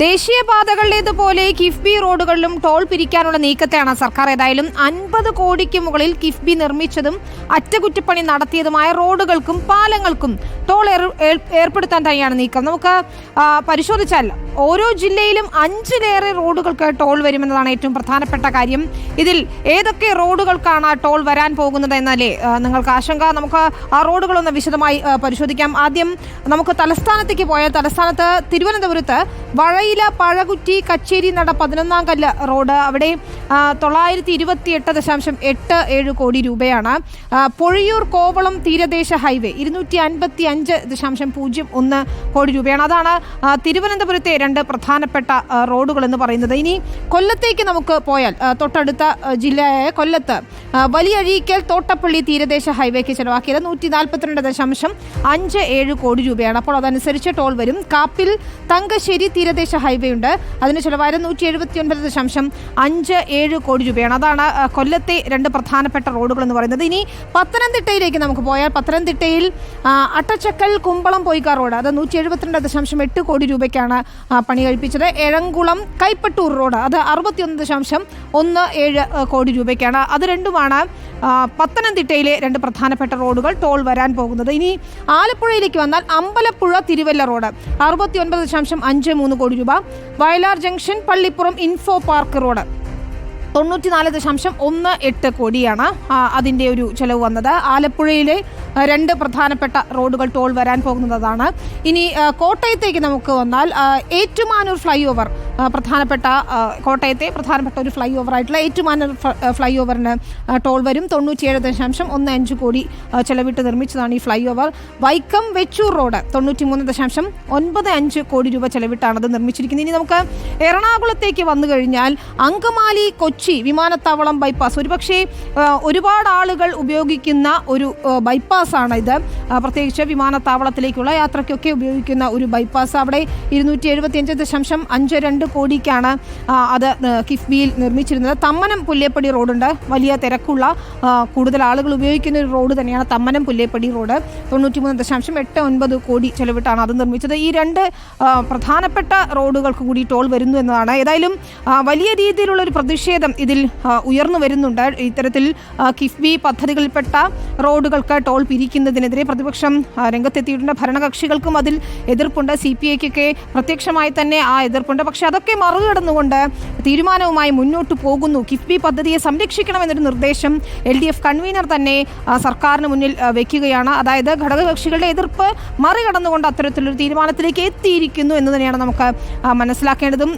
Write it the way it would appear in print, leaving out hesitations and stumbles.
ദേശീയപാതകളിലേതുപോലെ കിഫ്ബി റോഡുകളിലും ടോൾ പിരിക്കാനുള്ള നീക്കത്തെയാണ് സർക്കാർ. ഏതായാലും 50 കോടിക്ക് മുകളിൽ കിഫ്ബി നിർമ്മിച്ചതും അറ്റകുറ്റപ്പണി നടത്തിയതുമായ റോഡുകൾക്കും പാലങ്ങൾക്കും ടോൾ ഏർപ്പെടുത്താൻ തന്നെയാണ് നീക്കം. നമുക്ക് പരിശോധിച്ചാൽ ഓരോ ജില്ലയിലും 5-ലേറെ റോഡുകൾക്ക് ടോൾ വരുമെന്നതാണ് ഏറ്റവും പ്രധാനപ്പെട്ട കാര്യം. ഇതിൽ ഏതൊക്കെ റോഡുകൾക്കാണ് ടോൾ വരാൻ പോകുന്നത് എന്നല്ലേ നിങ്ങൾക്ക് ആശങ്ക. നമുക്ക് ആ റോഡുകളൊന്ന് വിശദമായി പരിശോധിക്കാം. ആദ്യം നമുക്ക് തലസ്ഥാനത്തേക്ക് പോയാൽ തലസ്ഥാനത്ത് തിരുവനന്തപുരത്ത് വഴയില പഴകുറ്റി കച്ചേരി നട 11-ാം കല്ല് റോഡ്, അവിടെ 928.87 കോടി രൂപയാണ്. പൊഴിയൂർ കോവളം തീരദേശ ഹൈവേ 255.01 കോടി രൂപയാണ്. അതാണ് തിരുവനന്തപുരത്തെ 2 പ്രധാനപ്പെട്ട റോഡുകൾ എന്ന് പറയുന്നത്. ഇനി കൊല്ലത്തേക്ക് നമുക്ക് പോയാൽ തൊട്ടടുത്ത ജില്ലയായ കൊല്ലത്ത് വലിയഴീക്കൽ തോട്ടപ്പള്ളി തീരദേശ ഹൈവേക്ക് ചെലവാക്കിയത് 142.57 കോടി രൂപയാണ്. അപ്പോൾ അതനുസരിച്ച് ടോൾ വരും. കാപ്പിൽ തങ്കശ്ശേരി തീരദേശ ഹൈവേ ഉണ്ട്, അതിന് ചിലവായത് 179.57 കോടി രൂപയാണ്. അതാണ് കൊല്ലത്തെ 2 പ്രധാനപ്പെട്ട റോഡുകൾ എന്ന് പറയുന്നത്. ഇനി പത്തനംതിട്ടയിലേക്ക് നമുക്ക് പോയാൽ പത്തനംതിട്ടയിൽ അട്ടച്ചക്കൽ കുമ്പളം പൊയ്ക്ക റോഡ്, അത് 172.8 കോടി രൂപയ്ക്കാണ് പണി കഴിപ്പിച്ചത്. എഴംകുളം കൈപ്പട്ടൂർ റോഡ്, അത് 61.17 കോടി രൂപയ്ക്കാണ്. അത് രണ്ടുമാണ് പത്തനംതിട്ടയിലെ 2 പ്രധാനപ്പെട്ട റോഡുകൾ ടോൾ വരാൻ പോകുന്നത്. ഇനി ആലപ്പുഴയിലേക്ക് വന്നാൽ അമ്പലപ്പുഴ തിരുവല്ല റോഡ് 69.53 കോടി രൂപ. Vayalar junction Pallippuram info park road 94.18 കോടിയാണ് അതിൻ്റെ ഒരു ചെലവ് വന്നത്. ആലപ്പുഴയിലെ 2 പ്രധാനപ്പെട്ട റോഡുകൾ ടോൾ വരാൻ പോകുന്നതാണ്. ഇനി കോട്ടയത്തേക്ക് നമുക്ക് വന്നാൽ ഏറ്റുമാനൂർ ഫ്ലൈ ഓവർ, കോട്ടയത്തെ പ്രധാനപ്പെട്ട ഒരു ഫ്ലൈ ഓവർ ആയിട്ടുള്ള ഏറ്റുമാനൂർ ഫ്ലൈ ഓവറിന് ടോൾ വരും. 97.15 കോടി ചെലവിട്ട് നിർമ്മിച്ചതാണ് ഈ flyover. Vaikom Vechoor road 93.95 കോടി രൂപ ചെലവിട്ടാണ് അത് നിർമ്മിച്ചിരിക്കുന്നത്. ഇനി നമുക്ക് എറണാകുളത്തേക്ക് വന്നു കഴിഞ്ഞാൽ അങ്കമാലി കൊച്ചി വിമാനത്താവളം ബൈപ്പാസ്, ഒരുപക്ഷെ ഒരുപാട് ആളുകൾ ഉപയോഗിക്കുന്ന ഒരു ബൈപ്പാസ് ആണ് ഇത്. പ്രത്യേകിച്ച് വിമാനത്താവളത്തിലേക്കുള്ള യാത്രയ്ക്കൊക്കെ ഉപയോഗിക്കുന്ന ഒരു ബൈപ്പാസ്. അവിടെ 275.52 കോടിക്കാണ് അത് കിഫ്ബിയിൽ നിർമ്മിച്ചിരുന്നത്. തമ്മനം പുല്ലേപ്പടി റോഡുണ്ട്, വലിയ തിരക്കുള്ള കൂടുതൽ ആളുകൾ ഉപയോഗിക്കുന്ന ഒരു റോഡ് തന്നെയാണ് തമ്മനം പുല്ലേപ്പടി റോഡ്. 93.89 കോടി ചെലവിട്ടാണ് അത് നിർമ്മിച്ചത്. ഈ 2 പ്രധാനപ്പെട്ട റോഡുകൾക്ക് കൂടി ടോൾ വരുന്നു എന്നതാണ്. ഏതായാലും വലിയ രീതിയിലുള്ള ഒരു പ്രതിഷേധം ഇതിൽ ഉയർന്നു വരുന്നുണ്ട്. ഇത്തരത്തിൽ കിഫ്ബി പദ്ധതികളിൽപ്പെട്ട റോഡുകൾക്ക് ടോൾ പിരിക്കുന്നതിനെതിരെ പ്രതിപക്ഷം രംഗത്തെത്തിയിട്ടുണ്ട്. ഭരണകക്ഷികൾക്കും അതിൽ എതിർപ്പുണ്ട്. CPIക്കൊക്കെ പ്രത്യക്ഷമായി തന്നെ ആ എതിർപ്പുണ്ട്. പക്ഷെ അതൊക്കെ മറികടന്നുകൊണ്ട് തീരുമാനവുമായി മുന്നോട്ട് പോകുന്നു. കിഫ്ബി പദ്ധതിയെ സംരക്ഷിക്കണമെന്നൊരു നിർദ്ദേശം LDF കൺവീനർ തന്നെ സർക്കാരിന് മുന്നിൽ വെക്കുകയാണ്. അതായത് ഘടകകക്ഷികളുടെ എതിർപ്പ് മറികടന്നുകൊണ്ട് അത്തരത്തിലൊരു തീരുമാനത്തിലേക്ക് എത്തിയിരിക്കുന്നു എന്ന് തന്നെയാണ് നമുക്ക് മനസ്സിലാക്കേണ്ടതും.